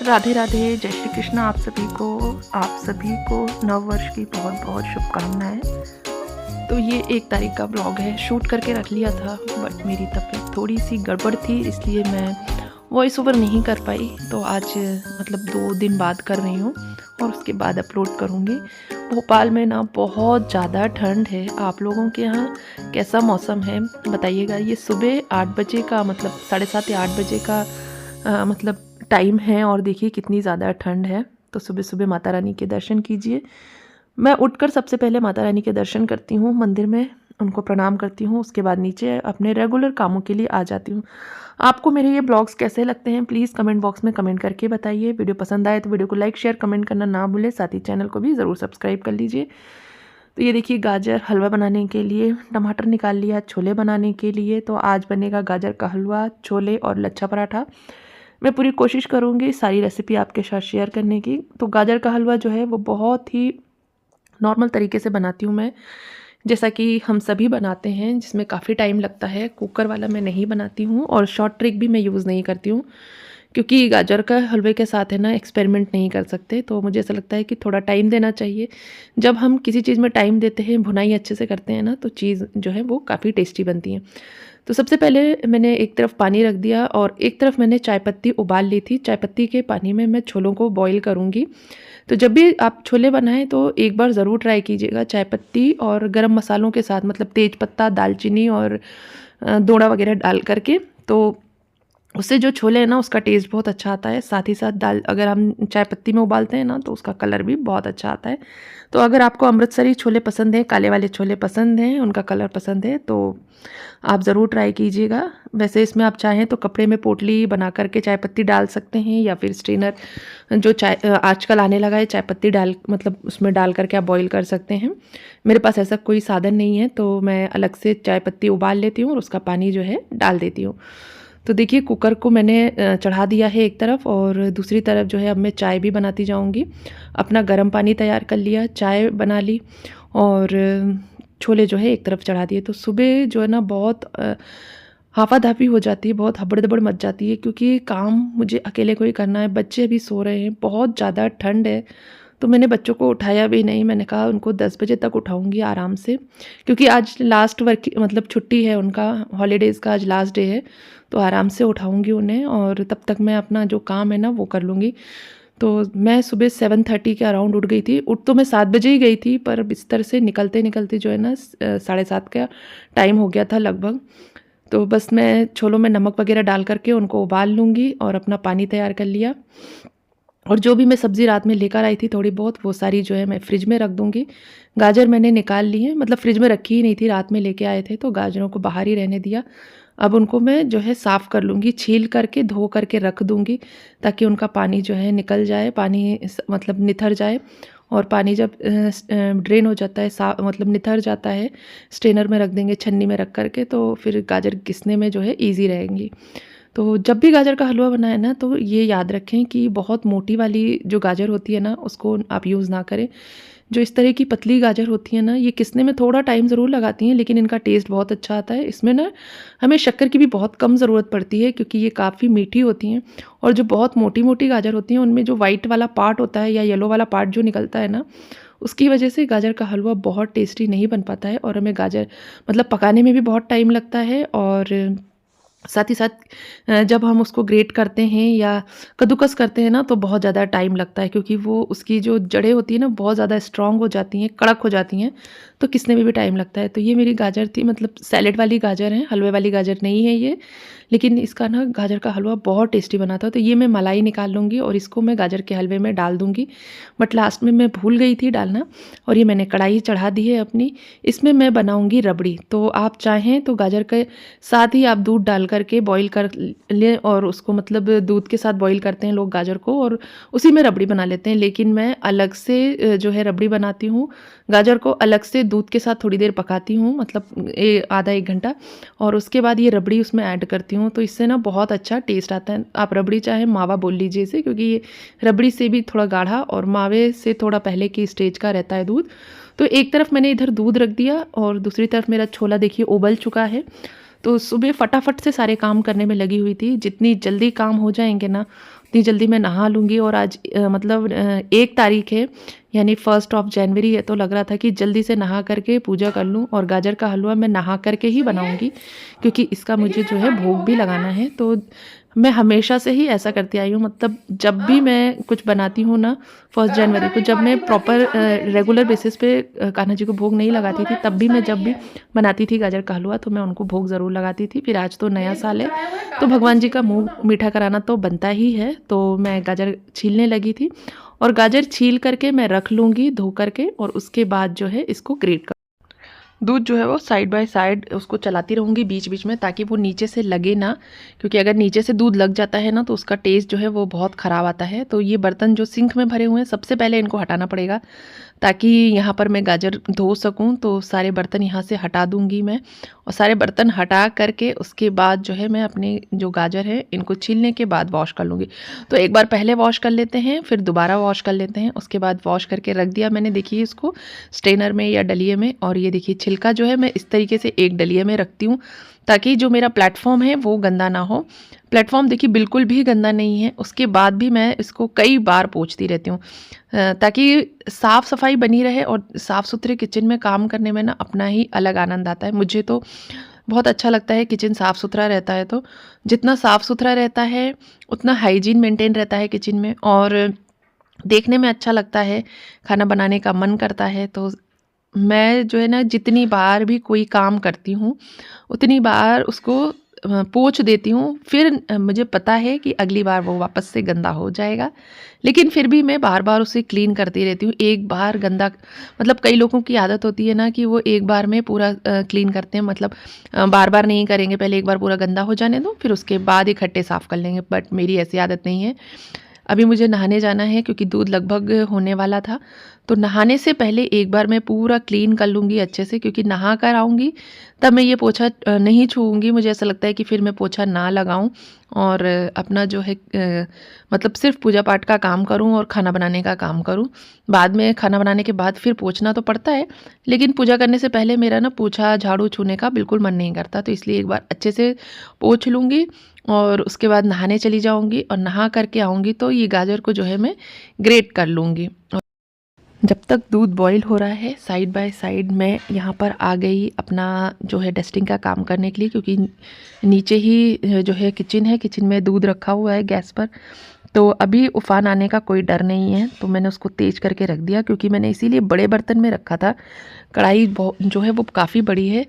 राधे राधे, जय श्री कृष्ण। आप सभी को नव वर्ष की बहुत बहुत शुभकामनाएं। तो ये 1 तारीख का ब्लॉग है, शूट करके रख लिया था, बट मेरी तबीयत थोड़ी सी गड़बड़ थी, इसलिए मैं वॉइस ओवर नहीं कर पाई। तो आज मतलब 2 दिन बाद कर रही हूँ और उसके बाद अपलोड करूँगी। भोपाल में ना बहुत ज़्यादा ठंड है। आप लोगों के यहाँ कैसा मौसम है बताइएगा। ये सुबह 8 बजे का मतलब 7:30 या 8 बजे का मतलब टाइम है और देखिए कितनी ज़्यादा ठंड है। तो सुबह सुबह माता रानी के दर्शन कीजिए। मैं उठकर सबसे पहले माता रानी के दर्शन करती हूँ मंदिर में, उनको प्रणाम करती हूँ, उसके बाद नीचे अपने रेगुलर कामों के लिए आ जाती हूँ। आपको मेरे ये ब्लॉग्स कैसे लगते हैं प्लीज़ कमेंट बॉक्स में कमेंट करके बताइए। वीडियो पसंद आए तो वीडियो को लाइक शेयर कमेंट करना ना भूलें, साथ ही चैनल को भी ज़रूर सब्सक्राइब कर लीजिए। तो ये देखिए गाजर हलवा बनाने के लिए टमाटर निकाल लिया, छोले बनाने के लिए। तो आज बनेगा गाजर का हलवा, छोले और लच्छा पराठा। मैं पूरी कोशिश करूँगी सारी रेसिपी आपके साथ शेयर करने की। तो गाजर का हलवा जो है वो बहुत ही नॉर्मल तरीके से बनाती हूँ मैं, जैसा कि हम सभी बनाते हैं, जिसमें काफ़ी टाइम लगता है। कुकर वाला मैं नहीं बनाती हूँ और शॉर्ट ट्रिक भी मैं यूज़ नहीं करती हूँ, क्योंकि गाजर का हलवे के साथ है ना एक्सपेरिमेंट नहीं कर सकते। तो मुझे ऐसा लगता है कि थोड़ा टाइम देना चाहिए। जब हम किसी चीज़ में टाइम देते हैं, भुनाई अच्छे से करते हैं ना, तो चीज़ जो है वो काफ़ी टेस्टी बनती है। तो सबसे पहले मैंने एक तरफ पानी रख दिया और एक तरफ मैंने चाय पत्ती उबाल ली थी। चाय पत्ती के पानी में मैं छोलों को बॉईल करूँगी। तो जब भी आप छोले बनाएं तो एक बार ज़रूर ट्राई कीजिएगा चाय पत्ती और गरम मसालों के साथ, मतलब तेज पत्ता, दालचीनी और दोड़ा वगैरह डाल करके। तो उससे जो छोले हैं ना उसका टेस्ट बहुत अच्छा आता है। साथ ही साथ दाल अगर हम चाय पत्ती में उबालते हैं ना तो उसका कलर भी बहुत अच्छा आता है। तो अगर आपको अमृतसरी छोले पसंद हैं, काले वाले छोले पसंद हैं, उनका कलर पसंद है, तो आप ज़रूर ट्राई कीजिएगा। वैसे इसमें आप चाहें तो कपड़े में पोटली बना करके चाय पत्ती डाल सकते हैं, या फिर स्ट्रेनर जो चाय आजकल आने लगा है, चाय पत्ती डाल मतलब उसमें डाल करके आप बॉईल कर सकते हैं। मेरे पास ऐसा कोई साधन नहीं है, तो मैं अलग से चाय पत्ती उबाल लेती हूँ और उसका पानी जो है डाल देती हूँ। तो देखिए कुकर को मैंने चढ़ा दिया है एक तरफ, और दूसरी तरफ जो है अब मैं चाय भी बनाती जाऊंगी। अपना गर्म पानी तैयार कर लिया, चाय बना ली और छोले जो है एक तरफ चढ़ा दिए। तो सुबह जो है ना बहुत हाफाधाफी हो जाती है, बहुत हबड़ दबड़ मच जाती है, क्योंकि काम मुझे अकेले को ही करना है। बच्चे अभी सो रहे हैं, बहुत ज़्यादा ठंड है। तो मैंने बच्चों को उठाया भी नहीं, मैंने कहा उनको 10 बजे तक उठाऊंगी आराम से, क्योंकि आज लास्ट वर्क मतलब छुट्टी है उनका, हॉलीडेज़ का आज लास्ट डे है। तो आराम से उठाऊंगी उन्हें और तब तक मैं अपना जो काम है ना वो कर लूँगी। तो मैं सुबह 7:30 के अराउंड उठ गई थी। उठ तो मैं 7 बजे ही गई थी, पर बिस्तर से निकलते निकलते जो है ना 7:30 का टाइम हो गया था लगभग। तो बस मैं छोलों में नमक वगैरह डाल करके उनको उबाल लूँगी और अपना पानी तैयार कर लिया। और जो भी मैं सब्ज़ी रात में लेकर आई थी थोड़ी बहुत, वो सारी जो है मैं फ्रिज में रख दूँगी। गाजर मैंने निकाल ली है, मतलब फ्रिज में रखी ही नहीं थी, रात में लेके आए थे, तो गाजरों को बाहर ही रहने दिया। अब उनको मैं जो है साफ़ कर लूँगी, छील करके धो करके रख दूँगी, ताकि उनका पानी जो है निकल जाए, पानी मतलब निथर जाए। और पानी जब ड्रेन हो जाता है, मतलब निथर जाता है, स्ट्रेनर में रख देंगे, छन्नी में रख करके, तो फिर गाजर घिसने में जो है ईज़ी रहेंगी। तो जब भी गाजर का हलवा बनाए ना तो ये याद रखें कि बहुत मोटी वाली जो गाजर होती है ना उसको आप यूज़ ना करें। जो इस तरह की पतली गाजर होती है ना, ये किसने में थोड़ा टाइम ज़रूर लगाती हैं, लेकिन इनका टेस्ट बहुत अच्छा आता है। इसमें ना हमें शक्कर की भी बहुत कम ज़रूरत पड़ती है, क्योंकि ये काफ़ी मीठी होती हैं। और जो बहुत मोटी मोटी गाजर होती हैं उनमें जो वाइट वाला पार्ट होता है या येलो वाला पार्ट जो निकलता है ना, उसकी वजह से गाजर का हलवा बहुत टेस्टी नहीं बन पाता है, और हमें गाजर मतलब पकाने में भी बहुत टाइम लगता है। और साथ ही साथ जब हम उसको ग्रेट करते हैं या कद्दूकस करते हैं ना तो बहुत ज़्यादा टाइम लगता है, क्योंकि वो उसकी जो जड़ें होती हैं ना बहुत ज़्यादा स्ट्रॉन्ग हो जाती हैं, कड़क हो जाती हैं, तो किसने में भी टाइम लगता है। तो ये मेरी गाजर थी, मतलब सैलेड वाली गाजर है, हलवे वाली गाजर नहीं है ये, लेकिन इसका ना गाजर का हलवा बहुत टेस्टी बना था। तो ये मैं मलाई निकाल लूँगी और इसको मैं गाजर के हलवे में डाल दूँगी। बट लास्ट में मैं भूल गई थी डालना, और ये मैंने कढ़ाई चढ़ा दी है अपनी। इसमें मैं बनाऊँगी रबड़ी। तो आप चाहें तो गाजर के साथ ही आप दूध डाल कर के बॉईल कर लें, और उसको मतलब दूध के साथ बॉईल करते हैं लोग गाजर को, और उसी में रबड़ी बना लेते हैं। लेकिन मैं अलग से जो है रबड़ी बनाती हूँ। गाजर को अलग से दूध के साथ थोड़ी देर पकाती हूँ, मतलब आधा 1 घंटा, और उसके बाद ये रबड़ी उसमें ऐड करती हूँ। तो इससे ना बहुत अच्छा टेस्ट आता है। आप रबड़ी चाहे मावा बोल लीजिए इसे, क्योंकि ये रबड़ी से भी थोड़ा गाढ़ा और मावे से थोड़ा पहले की स्टेज का रहता है दूध। तो एक तरफ मैंने इधर दूध रख दिया और दूसरी तरफ मेरा छोला देखिए उबल चुका है। तो सुबह फटाफट से सारे काम करने में लगी हुई थी। जितनी जल्दी काम हो जाएंगे ना, उतनी जल्दी मैं नहा लूँगी। और आज मतलब 1 तारीख है, यानी 1 जनवरी है। तो लग रहा था कि जल्दी से नहा करके पूजा कर लूँ, और गाजर का हलवा मैं नहा करके ही बनाऊँगी, क्योंकि इसका मुझे जो है भोग भी लगाना है। तो मैं हमेशा से ही ऐसा करती आई हूँ, मतलब जब भी मैं कुछ बनाती हूँ ना 1 जनवरी को, जब मैं प्रॉपर रेगुलर बेसिस पे कान्हा जी को भोग नहीं लगाती थी, तब भी मैं जब भी बनाती थी गाजर का हलवा तो मैं उनको भोग ज़रूर लगाती थी। फिर आज तो नया साल है, तो भगवान जी का मुँह मीठा कराना तो बनता ही है। तो मैं गाजर छीलने लगी थी, और गाजर छील करके मैं रख लूँगी धो करके, और उसके बाद जो है इसको ग्रेट कर दूध जो है वो साइड बाय साइड उसको चलाती रहूँगी बीच बीच में, ताकि वो नीचे से लगे ना, क्योंकि अगर नीचे से दूध लग जाता है ना तो उसका टेस्ट जो है वो बहुत ख़राब आता है। तो ये बर्तन जो सिंक में भरे हुए हैं सबसे पहले इनको हटाना पड़ेगा, ताकि यहाँ पर मैं गाजर धो सकूँ। तो सारे बर्तन यहाँ से हटा दूँगी मैं, और सारे बर्तन हटा करके उसके बाद जो है मैं अपने जो गाजर है इनको छीलने के बाद वॉश कर लूँगी। तो एक बार पहले वॉश कर लेते हैं, फिर दोबारा वॉश कर लेते हैं। उसके बाद वॉश करके रख दिया मैंने, देखिए इसको स्ट्रेनर में या डलिए में। और ये देखिए छिलका जो है मैं इस तरीके से एक डलिए में रखती हूँ, ताकि जो मेरा प्लेटफॉर्म है वो गंदा ना हो। प्लेटफॉर्म देखिए बिल्कुल भी गंदा नहीं है, उसके बाद भी मैं इसको कई बार पोंछती रहती हूँ, ताकि साफ़ सफाई बनी रहे। और साफ़ सुथरे किचन में काम करने में ना अपना ही अलग आनंद आता है। मुझे तो बहुत अच्छा लगता है किचन साफ़ सुथरा रहता है। तो जितना साफ़ सुथरा रहता है उतना हाइजीन मेंटेन रहता है किचन में, और देखने में अच्छा लगता है, खाना बनाने का मन करता है। तो मैं जो है ना जितनी बार भी कोई काम करती हूँ उतनी बार उसको पोंछ देती हूँ। फिर मुझे पता है कि अगली बार वो वापस से गंदा हो जाएगा, लेकिन फिर भी मैं बार बार उसे क्लीन करती रहती हूँ। एक बार गंदा, मतलब कई लोगों की आदत होती है ना कि वो एक बार में पूरा क्लीन करते हैं, मतलब बार बार नहीं करेंगे, पहले एक बार पूरा गंदा हो जाने दो फिर उसके बाद इकट्ठे साफ़ कर लेंगे। बट मेरी ऐसी आदत नहीं है। अभी मुझे नहाने जाना है, क्योंकि दूध लगभग होने वाला था। तो नहाने से पहले एक बार मैं पूरा क्लीन कर लूँगी अच्छे से, क्योंकि नहा कर आऊँगी तब मैं ये पोछा नहीं छूऊँगी। मुझे ऐसा लगता है कि फिर मैं पोछा ना लगाऊँ, और अपना जो है मतलब सिर्फ पूजा पाठ का काम करूँ और खाना बनाने का काम करूँ। बाद में खाना बनाने के बाद फिर पोछना तो पड़ता है, लेकिन पूजा करने से पहले मेरा ना पोछा झाड़ू छूने का बिल्कुल मन नहीं करता। तो इसलिए एक बार अच्छे से पोंछ लूँगी, और उसके बाद नहाने चली जाऊँगी, और नहा करके आऊँगी तो ये गाजर को जो है मैं ग्रेट कर लूँगी। जब तक दूध बॉईल हो रहा है, साइड बाय साइड मैं यहाँ पर आ गई अपना जो है डस्टिंग का काम करने के लिए, क्योंकि नीचे ही जो है किचन में दूध रखा हुआ है गैस पर। तो अभी उफान आने का कोई डर नहीं है, तो मैंने उसको तेज़ करके रख दिया, क्योंकि मैंने इसीलिए बड़े बर्तन में रखा था। कढ़ाई जो है वो काफ़ी बड़ी है,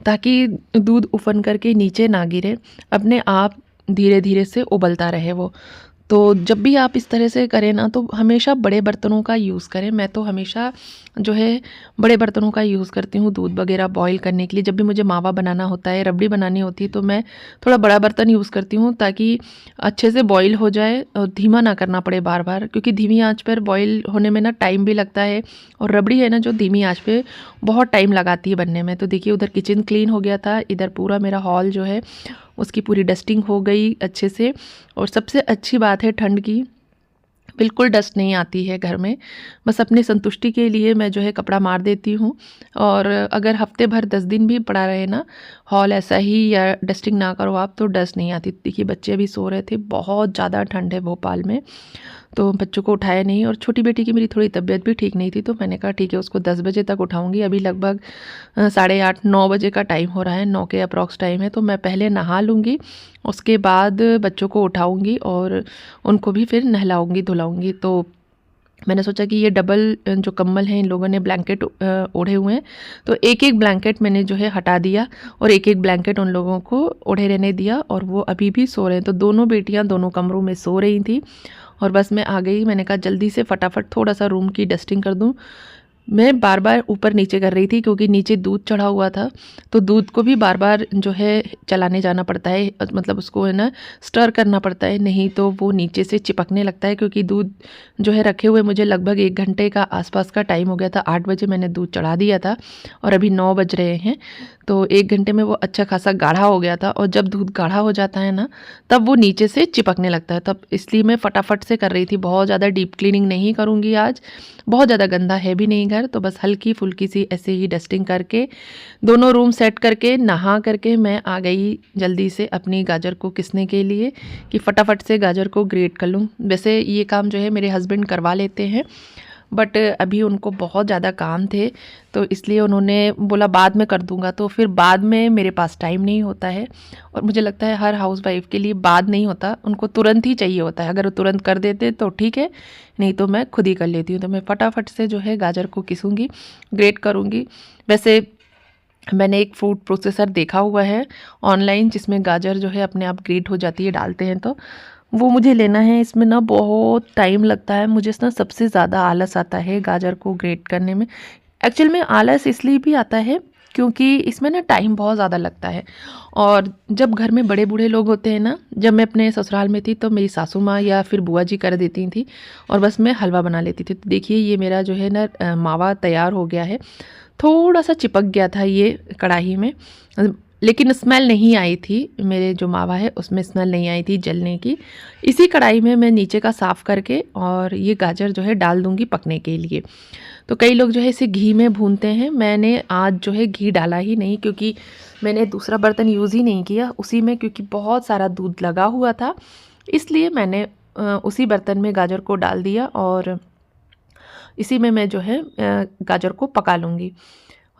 ताकि दूध उफन करके नीचे ना गिरे, अपने आप धीरे धीरे से उबलता रहे वो। तो जब भी आप इस तरह से करें ना, तो हमेशा बड़े बर्तनों का यूज़ करें। मैं तो हमेशा जो है बड़े बर्तनों का यूज़ करती हूँ दूध वगैरह बॉईल करने के लिए। जब भी मुझे मावा बनाना होता है, रबड़ी बनानी होती है, तो मैं थोड़ा बड़ा बर्तन यूज़ करती हूँ, ताकि अच्छे से बॉईल हो जाए और धीमा ना करना पड़े बार बार, क्योंकि धीमी आंच पर बॉईल होने में ना टाइम भी लगता है। और रबड़ी है ना जो धीमी आंच पे बहुत टाइम लगाती है बनने में। तो देखिए उधर किचन क्लीन हो गया था, इधर पूरा मेरा हॉल जो है उसकी पूरी डस्टिंग हो गई अच्छे से। और सबसे अच्छी बात है ठंड की, बिल्कुल डस्ट नहीं आती है घर में। बस अपनी संतुष्टि के लिए मैं जो है कपड़ा मार देती हूँ, और अगर हफ्ते भर 10 दिन भी पड़ा रहे ना हॉल ऐसा ही, या डस्टिंग ना करो आप, तो डस्ट नहीं आती। देखिए बच्चे अभी सो रहे थे, बहुत ज़्यादा ठंड है भोपाल में, तो बच्चों को उठाया नहीं। और छोटी बेटी की मेरी थोड़ी तबीयत भी ठीक नहीं थी, तो मैंने कहा ठीक है उसको 10 बजे तक उठाऊंगी। अभी लगभग 8:30-9 बजे का टाइम हो रहा है, 9 के अप्रॉक्स टाइम है। तो मैं पहले नहा लूँगी, उसके बाद बच्चों को उठाऊंगी और उनको भी फिर नहलाऊंगी धुलाऊंगी। तो मैंने सोचा कि ये डबल जो कंबल हैं इन लोगों ने ब्लैंकेट ओढ़े हुए हैं, तो एक एक ब्लैंकेट मैंने जो है हटा दिया और एक एक ब्लैंकेट उन लोगों को ओढ़े रहने दिया और वो अभी भी सो रहे हैं। तो दोनों बेटियां दोनों कमरों में सो रही थी और बस मैं आ गई। मैंने कहा जल्दी से फटाफट थोड़ा सा रूम की डस्टिंग कर दूं। मैं बार बार ऊपर नीचे कर रही थी क्योंकि नीचे दूध चढ़ा हुआ था, तो दूध को भी बार बार जो है चलाने जाना पड़ता है, मतलब उसको है ना स्टर करना पड़ता है, नहीं तो वो नीचे से चिपकने लगता है। क्योंकि दूध जो है रखे हुए मुझे लगभग 1 घंटे का आसपास का टाइम हो गया था। 8 बजे मैंने दूध चढ़ा दिया था और अभी 9 बज रहे हैं, तो 1 घंटे में वो अच्छा खासा गाढ़ा हो गया था। और जब दूध गाढ़ा हो जाता है ना, तब वो नीचे से चिपकने लगता है। तब इसलिए मैं फटाफट से कर रही थी। बहुत ज़्यादा डीप क्लीनिंग नहीं करूँगी आज, बहुत ज़्यादा गंदा है भी नहीं घर, तो बस हल्की फुल्की सी ऐसे ही डस्टिंग करके दोनों रूम सेट करके नहा करके मैं आ गई जल्दी से अपनी गाजर को किसने के लिए कि फटाफट से गाजर को ग्रेट कर लूँ। वैसे ये काम जो है मेरे हस्बैंड करवा लेते हैं, बट अभी उनको बहुत ज़्यादा काम थे, तो इसलिए उन्होंने बोला बाद में कर दूंगा। तो फिर बाद में मेरे पास टाइम नहीं होता है और मुझे लगता है हर हाउसवाइफ के लिए बाद नहीं होता, उनको तुरंत ही चाहिए होता है। अगर वो तुरंत कर देते तो ठीक है, नहीं तो मैं खुद ही कर लेती हूँ। तो मैं फटाफट से जो है गाजर को किसूँगी, ग्रेट करूँगी। वैसे मैंने एक फूड प्रोसेसर देखा हुआ है ऑनलाइन जिसमें गाजर जो है अपने आप ग्रेट हो जाती है, डालते हैं तो वो मुझे लेना है। इसमें ना बहुत टाइम लगता है, मुझे ना सबसे ज़्यादा आलस आता है गाजर को ग्रेट करने में। एक्चुअल में आलस इसलिए भी आता है क्योंकि इसमें ना टाइम बहुत ज़्यादा लगता है। और जब घर में बड़े बूढ़े लोग होते हैं ना, जब मैं अपने ससुराल में थी तो मेरी सासू माँ या फिर बुआ जी कर देती थी और बस मैं हलवा बना लेती थी। तो देखिए ये मेरा जो है ना मावा तैयार हो गया है। थोड़ा सा चिपक गया था ये कढ़ाई में, लेकिन स्मेल नहीं आई थी। मेरे जो मावा है उसमें स्मेल नहीं आई थी जलने की। इसी कढ़ाई में मैं नीचे का साफ़ करके और ये गाजर जो है डाल दूँगी पकने के लिए। तो कई लोग जो है इसे घी में भूनते हैं, मैंने आज जो है घी डाला ही नहीं क्योंकि मैंने दूसरा बर्तन यूज़ ही नहीं किया उसी में, क्योंकि बहुत सारा दूध लगा हुआ था, इसलिए मैंने उसी बर्तन में गाजर को डाल दिया और इसी में मैं जो है गाजर को पका लूँगी।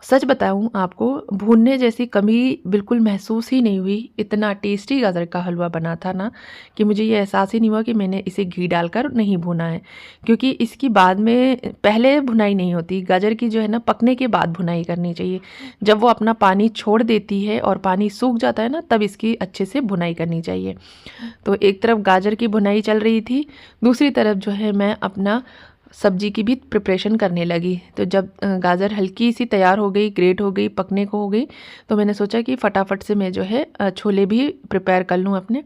सच बताऊँ आपको, भूनने जैसी कमी बिल्कुल महसूस ही नहीं हुई। इतना टेस्टी गाजर का हलवा बना था ना कि मुझे ये एहसास ही नहीं हुआ कि मैंने इसे घी डालकर नहीं भुना है, क्योंकि इसकी बाद में पहले भुनाई नहीं होती। गाजर की जो है ना पकने के बाद भुनाई करनी चाहिए। जब वो अपना पानी छोड़ देती है और पानी सूख जाता है ना, तब इसकी अच्छे से भुनाई करनी चाहिए। तो एक तरफ गाजर की भुनाई चल रही थी, दूसरी तरफ जो है मैं अपना सब्जी की भी प्रिपरेशन करने लगी। तो जब गाजर हल्की सी तैयार हो गई, ग्रेट हो गई, पकने को हो गई, तो मैंने सोचा कि फटाफट से मैं जो है छोले भी प्रिपेयर कर लूँ अपने।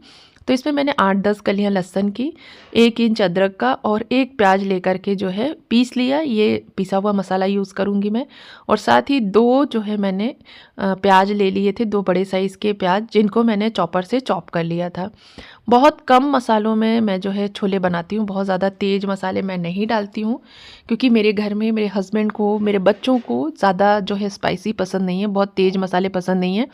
तो इसमें मैंने 8-10 कलियां लहसुन की, 1 इंच अदरक का और 1 प्याज लेकर के जो है पीस लिया। ये पिसा हुआ मसाला यूज़ करूँगी मैं। और साथ ही 2 जो है मैंने प्याज ले लिए थे, 2 बड़े साइज़ के प्याज, जिनको मैंने चॉपर से चॉप कर लिया था। बहुत कम मसालों में मैं जो है छोले बनाती हूँ, बहुत ज़्यादा तेज़ मसाले मैं नहीं डालती हूँ क्योंकि मेरे घर में मेरे हस्बैंड को, मेरे बच्चों को ज़्यादा जो है स्पाइसी पसंद नहीं है, बहुत तेज़ मसाले पसंद नहीं है।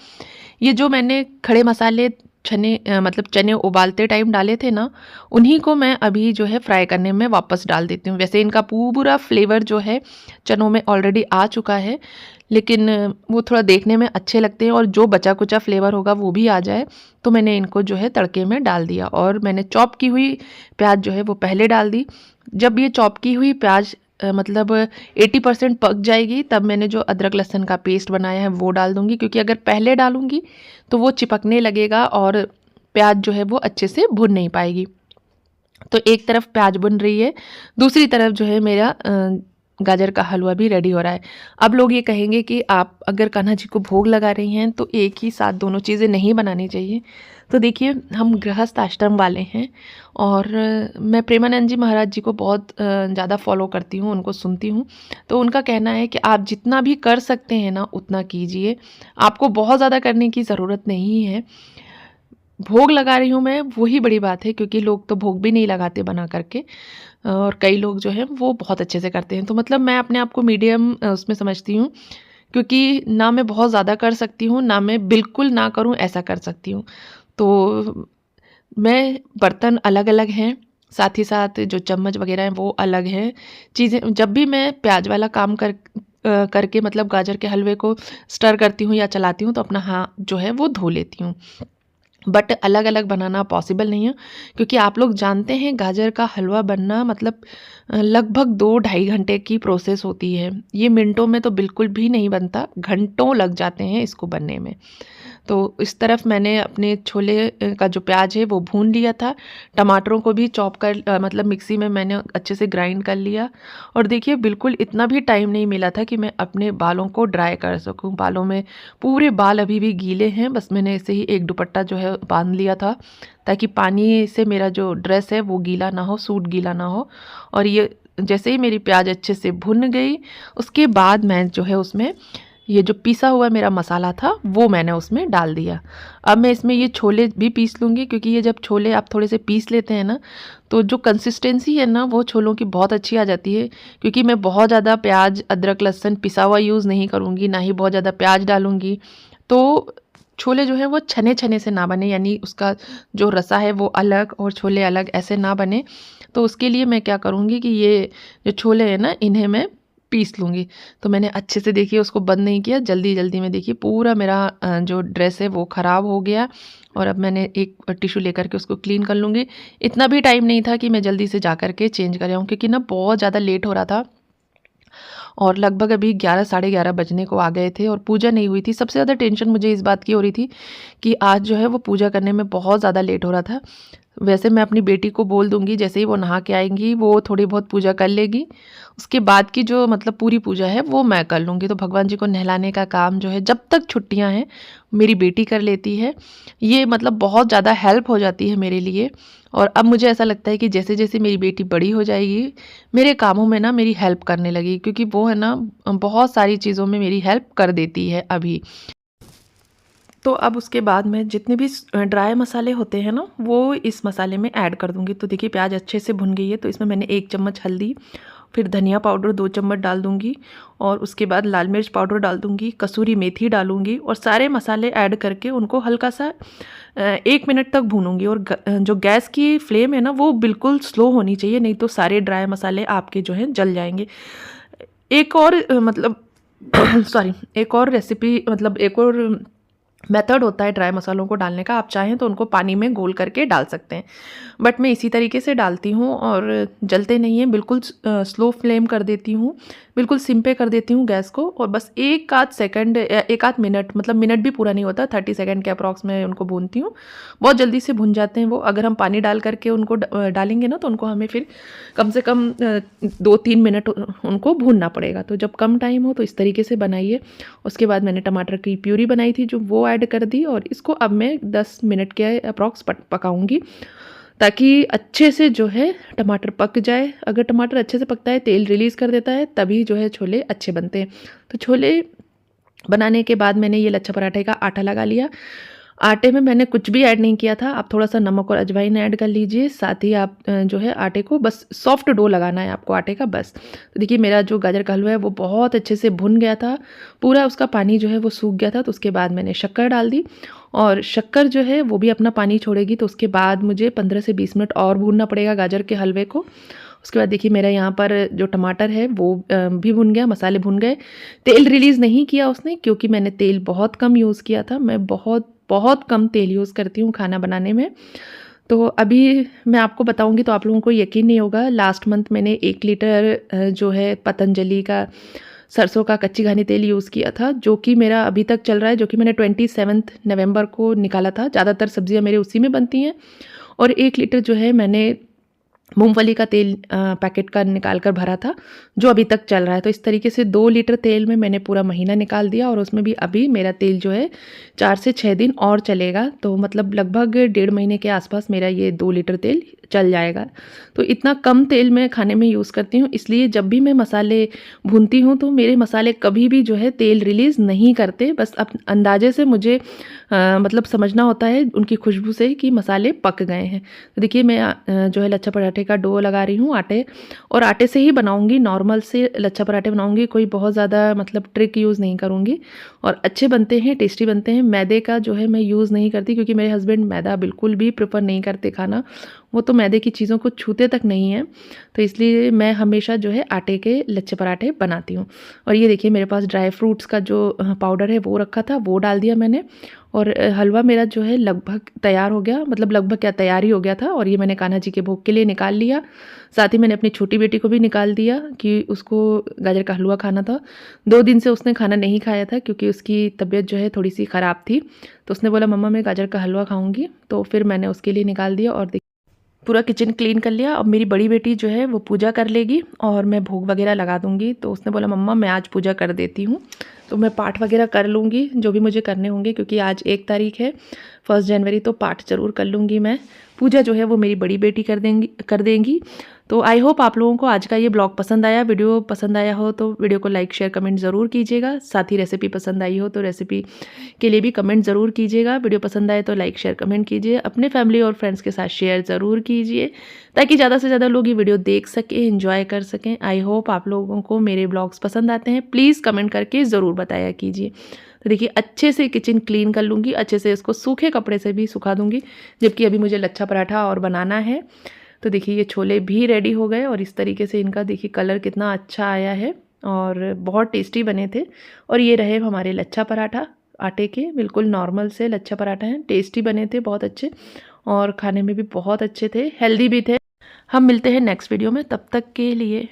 ये जो मैंने खड़े मसाले मतलब चने उबालते टाइम डाले थे ना, उन्हीं को मैं अभी जो है फ्राई करने में वापस डाल देती हूँ। वैसे इनका पूरा फ्लेवर जो है चनों में ऑलरेडी आ चुका है, लेकिन वो थोड़ा देखने में अच्छे लगते हैं और जो बचा कुचा फ्लेवर होगा वो भी आ जाए, तो मैंने इनको जो है तड़के में डाल दिया। और मैंने चॉप की हुई प्याज जो है वो पहले डाल दी। जब ये चॉप की हुई प्याज मतलब 80% पक जाएगी, तब मैंने जो अदरक लहसुन का पेस्ट बनाया है वो डाल दूँगी, क्योंकि अगर पहले डालूँगी तो वो चिपकने लगेगा और प्याज जो है वो अच्छे से भुन नहीं पाएगी। तो एक तरफ प्याज भुन रही है, दूसरी तरफ जो है मेरा गाजर का हलवा भी रेडी हो रहा है। अब लोग ये कहेंगे कि आप अगर कान्हा जी को भोग लगा रही हैं तो एक ही साथ दोनों चीज़ें नहीं बनानी चाहिए। तो देखिए, हम गृहस्थ आश्रम वाले हैं और मैं प्रेमानंद जी महाराज जी को बहुत ज़्यादा फॉलो करती हूँ, उनको सुनती हूँ। तो उनका कहना है कि आप जितना भी कर सकते हैं ना उतना कीजिए, आपको बहुत ज़्यादा करने की ज़रूरत नहीं है। भोग लगा रही हूँ मैं, वही बड़ी बात है, क्योंकि लोग तो भोग भी नहीं लगाते बना करके, और कई लोग जो हैं वो बहुत अच्छे से करते हैं। तो मतलब मैं अपने आप को मीडियम उसमें समझती हूँ, क्योंकि ना मैं बहुत ज़्यादा कर सकती हूँ, ना मैं बिल्कुल ना करूँ ऐसा कर सकती हूँ। तो मैं बर्तन अलग अलग हैं, साथ ही साथ जो चम्मच वगैरह हैं वो अलग हैं। चीज़ें जब भी मैं प्याज वाला काम करके मतलब गाजर के हलवे को स्टर करती हूँ या चलाती हूँ, तो अपना हाथ जो है वो धो लेती हूँ। बट अलग अलग बनाना पॉसिबल नहीं है, क्योंकि आप लोग जानते हैं गाजर का हलवा बनना मतलब लगभग 2-2.5 घंटे की प्रोसेस होती है। ये मिनटों में तो बिल्कुल भी नहीं बनता, घंटों लग जाते हैं इसको बनने में। तो इस तरफ मैंने अपने छोले का जो प्याज है वो भून लिया था। टमाटरों को भी चॉप कर मतलब मिक्सी में मैंने अच्छे से ग्राइंड कर लिया। और देखिए बिल्कुल इतना भी टाइम नहीं मिला था कि मैं अपने बालों को ड्राई कर सकूं। बालों में पूरे बाल अभी भी गीले हैं, बस मैंने ऐसे ही एक दुपट्टा जो है बांध लिया था, ताकि पानी से मेरा जो ड्रेस है वो गीला ना हो, सूट गीला ना हो। और ये जैसे ही मेरी प्याज अच्छे से भुन गई, उसके बाद मैं जो है उसमें ये जो पिसा हुआ मेरा मसाला था वो मैंने उसमें डाल दिया। अब मैं इसमें ये छोले भी पीस लूँगी, क्योंकि ये जब छोले आप थोड़े से पीस लेते हैं ना, तो जो कंसिस्टेंसी है ना वो छोलों की बहुत अच्छी आ जाती है। क्योंकि मैं बहुत ज़्यादा प्याज, अदरक, लहसुन पिसा हुआ यूज़ नहीं करूँगी, ना ही बहुत ज़्यादा प्याज डालूँगी। तो छोले जो है वो छने छने से ना बने, यानी उसका जो रसा है वो अलग और छोले अलग ऐसे ना बने। तो उसके लिए मैं क्या करूँगी कि ये जो छोले हैं ना इन्हें मैं पीस लूँगी। तो मैंने अच्छे से देखिए उसको बंद नहीं किया, जल्दी जल्दी में देखिए पूरा मेरा जो ड्रेस है वो ख़राब हो गया। और अब मैंने एक टिश्यू लेकर के उसको क्लीन कर लूँगी। इतना भी टाइम नहीं था कि मैं जल्दी से जा कर के चेंज कर आऊँ, क्योंकि ना बहुत ज़्यादा लेट हो रहा था और लगभग अभी 11 साढ़े 11 बजने को आ गए थे और पूजा नहीं हुई थी। सबसे ज़्यादा टेंशन मुझे इस बात की हो रही थी कि आज जो है वो पूजा करने में बहुत ज़्यादा लेट हो रहा था। वैसे मैं अपनी बेटी को बोल दूँगी, जैसे ही वो नहा के आएँगी वो थोड़ी बहुत पूजा कर लेगी। उसके बाद की जो मतलब पूरी पूजा है वो मैं कर लूँगी। तो भगवान जी को नहलाने का काम जो है जब तक छुट्टियाँ हैं मेरी बेटी कर लेती है। ये मतलब बहुत ज़्यादा हेल्प हो जाती है मेरे लिए। और अब मुझे ऐसा लगता है कि जैसे-जैसे मेरी बेटी बड़ी हो जाएगी, मेरे कामों में ना मेरी हेल्प करने लगेगी, क्योंकि वो है ना बहुत सारी चीज़ों में मेरी हेल्प कर देती है अभी। तो अब उसके बाद मैं जितने भी ड्राई मसाले होते हैं ना वो इस मसाले में ऐड कर दूँगी। तो देखिए प्याज अच्छे से भुन गई है, तो इसमें मैंने 1 चम्मच हल्दी, फिर धनिया पाउडर 2 चम्मच डाल दूँगी और उसके बाद लाल मिर्च पाउडर डाल दूँगी, कसूरी मेथी डालूँगी और सारे मसाले ऐड करके उनको हल्का सा 1 मिनट तक भूनूँगी। और जो गैस की फ्लेम है ना वो बिल्कुल स्लो होनी चाहिए, नहीं तो सारे ड्राई मसाले आपके जो हैं जल जाएँगे। एक और मतलब सॉरी, एक और रेसिपी मतलब एक और मेथड होता है ड्राई मसालों को डालने का। आप चाहें तो उनको पानी में घोल करके डाल सकते हैं, बट मैं इसी तरीके से डालती हूँ और जलते नहीं हैं। बिल्कुल स्लो फ्लेम कर देती हूँ, बिल्कुल सिम पे कर देती हूँ गैस को और बस 1 आध सेकंड, 1 आध मिनट, मतलब मिनट भी पूरा नहीं होता, 30 सेकंड के अप्रॉक्स में उनको भूनती हूँ। बहुत जल्दी से भुन जाते हैं वो। अगर हम पानी डाल करके उनको डालेंगे ना तो उनको हमें फिर कम से कम 2-3 मिनट उनको भूनना पड़ेगा। तो जब कम टाइम हो तो इस तरीके से बनाइए। उसके बाद मैंने टमाटर की प्यूरी बनाई थी जो वो ऐड कर दी और इसको अब मैं 10 मिनट के अप्रॉक्स पकाऊंगी, ताकि अच्छे से जो है टमाटर पक जाए। अगर टमाटर अच्छे से पकता है, तेल रिलीज़ कर देता है, तभी जो है छोले अच्छे बनते हैं। तो छोले बनाने के बाद मैंने ये लच्छा पराठे का आटा लगा लिया। आटे में मैंने कुछ भी ऐड नहीं किया था। आप थोड़ा-सा नमक और अजवाइन ऐड कर लीजिए। साथ ही आप जो है आटे को बस सॉफ्ट डो लगाना है आपको आटे का, बस। तो देखिए मेरा जो गाजर का हलवा है वो बहुत अच्छे से भुन गया था। पूरा उसका पानी जो है वो सूख गया था। तो उसके बाद मैंने शक्कर डाल दी और शक्कर जो है वो भी अपना पानी छोड़ेगी। तो उसके बाद मुझे 15 से 20 मिनट और भूनना पड़ेगा गाजर के हलवे को। उसके बाद देखिए मेरा यहाँ पर जो टमाटर है वो भी भुन गया, मसाले भुन गए। तेल रिलीज़ नहीं किया उसने, क्योंकि मैंने तेल बहुत कम यूज़ किया था। मैं बहुत बहुत कम तेल यूज़ करती हूँ खाना बनाने में। तो अभी मैं आपको बताऊँगी तो आप लोगों को यकीन नहीं होगा। लास्ट मंथ मैंने 1 लीटर जो है पतंजलि का सरसों का कच्ची घानी तेल यूज़ किया था, जो कि मेरा अभी तक चल रहा है, जो कि मैंने 27 नवंबर को निकाला था। ज़्यादातर सब्जियाँ मेरे उसी में बनती हैं। और 1 लीटर जो है मैंने मूँगफली का तेल पैकेट का निकाल कर भरा था, जो अभी तक चल रहा है। तो इस तरीके से 2 लीटर तेल में मैंने पूरा महीना निकाल दिया और उसमें भी अभी मेरा तेल जो है 4 से 6 दिन और चलेगा। तो मतलब लगभग 1.5 महीने के आसपास मेरा ये 2 लीटर तेल चल जाएगा। तो इतना कम तेल मैं खाने में यूज़ करती हूँ, इसलिए जब भी मैं मसाले भूनती हूँ तो मेरे मसाले कभी भी जो है तेल रिलीज़ नहीं करते। बस अंदाजे से मुझे मतलब समझना होता है उनकी खुशबू से कि मसाले पक गए हैं। तो देखिए मैं जो है लच्छा पराठे का डो लगा रही हूँ आटे, और आटे से ही बनाऊँगी, नॉर्मल से लच्छा पराठे बनाऊँगी, कोई बहुत ज़्यादा मतलब ट्रिक यूज़ नहीं करूँगी। और अच्छे बनते हैं, टेस्टी बनते हैं। मैदे का जो है मैं यूज़ नहीं करती, क्योंकि मेरे हस्बैंड मैदा बिल्कुल भी प्रेफर नहीं करते खाना। वो तो मैदे की चीज़ों को छूते तक नहीं हैं। तो इसलिए मैं हमेशा जो है आटे के लच्छे पराठे बनाती हूँ। और ये देखिए मेरे पास ड्राई फ्रूट्स का जो पाउडर है वो रखा था, वो डाल दिया मैंने। और हलवा मेरा जो है लगभग तैयार हो गया, मतलब लगभग क्या, तैयार ही हो गया था। और ये मैंने कान्हा जी के भोग के लिए निकाल लिया। साथ ही मैंने अपनी छोटी बेटी को भी निकाल दिया कि उसको गाजर का हलवा खाना था। 2 दिन से उसने खाना नहीं खाया था क्योंकि उसकी तबीयत जो है थोड़ी-सी ख़राब थी। तो उसने बोला मम्मा मैं गाजर का हलवा खाऊँगी, तो फिर मैंने उसके लिए निकाल दिया। और पूरा किचन क्लीन कर लिया। अब मेरी बड़ी बेटी जो है वो पूजा कर लेगी और मैं भोग वगैरह लगा दूँगी। तो उसने बोला मम्मा मैं आज पूजा कर देती हूँ। तो मैं पाठ वगैरह कर लूँगी जो भी मुझे करने होंगे, क्योंकि आज 1 तारीख है, 1 जनवरी, तो पाठ ज़रूर कर लूँगी मैं। पूजा जो है वो मेरी बड़ी बेटी कर देंगी। तो आई होप आप लोगों को आज का ये ब्लॉग पसंद आया। वीडियो पसंद आया हो तो वीडियो को लाइक शेयर कमेंट ज़रूर कीजिएगा। साथ ही रेसिपी पसंद आई हो तो रेसिपी के लिए भी कमेंट ज़रूर कीजिएगा। वीडियो पसंद आए तो लाइक शेयर कमेंट कीजिए। अपने फैमिली और फ्रेंड्स के साथ शेयर ज़रूर कीजिए ताकि ज़्यादा से ज़्यादा लोग ये वीडियो देख सकें, एंजॉय कर सकें। आई होप आप लोगों को मेरे ब्लॉग्स पसंद आते हैं। प्लीज़ कमेंट करके ज़रूर बताया कीजिए। तो देखिए अच्छे से किचन क्लीन कर लूँगी, अच्छे से इसको सूखे कपड़े से भी सुखा दूँगी, जबकि अभी मुझे लच्छा पराठा और बनाना है। तो देखिए ये छोले भी रेडी हो गए और इस तरीके से इनका देखिए कलर कितना अच्छा आया है और बहुत टेस्टी बने थे। और ये रहे हमारे लच्छा पराठा, आटे के बिल्कुल नॉर्मल से लच्छा पराठा हैं, टेस्टी बने थे, बहुत अच्छे और खाने में भी बहुत अच्छे थे, हेल्दी भी थे। हम मिलते हैं नेक्स्ट वीडियो में, तब तक के लिए